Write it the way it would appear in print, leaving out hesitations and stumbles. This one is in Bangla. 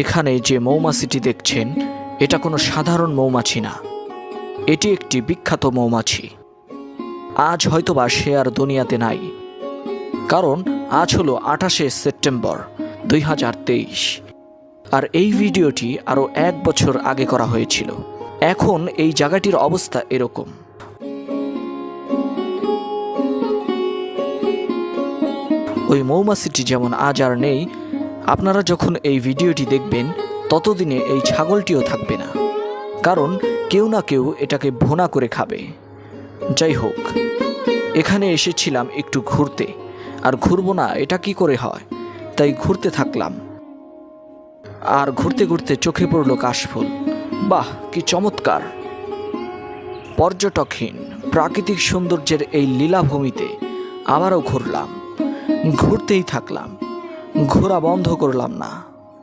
এখানে যে মৌমাছিটি দেখছেন এটা কোনো সাধারণ মৌমাছি না, এটি একটি বিখ্যাত মৌমাছি। আজ হয়তোবা সে আর দুনিয়াতে নাই, কারণ আজ হলো 28শে সেপ্টেম্বর 2023, আর এই ভিডিওটি আরও 1 বছর আগে করা হয়েছিল। এখন এই জায়গাটির অবস্থা এরকম। ওই মৌমাছিটি যেমন আজ আর নেই, আপনারা যখন এই ভিডিওটি দেখবেন ততদিনে এই ছাগলটিও থাকবে না, কারণ কেউ না কেউ এটাকে ভুনা করে খাবে। যাই হোক, এখানে এসেছিলাম একটু ঘুরতে, আর ঘুরবো না এটা কি করে হয়, তাই ঘুরতে থাকলাম। আর ঘুরতে ঘুরতে চোখে পড়ল কাশফুল। বাহ, কি চমৎকার! পর্যটকহীন প্রাকৃতিক সৌন্দর্যের এই লীলাভূমিতে আবারও ঘুরলাম, ঘুরতেই থাকলাম, ঘোরা বন্ধ করলাম না।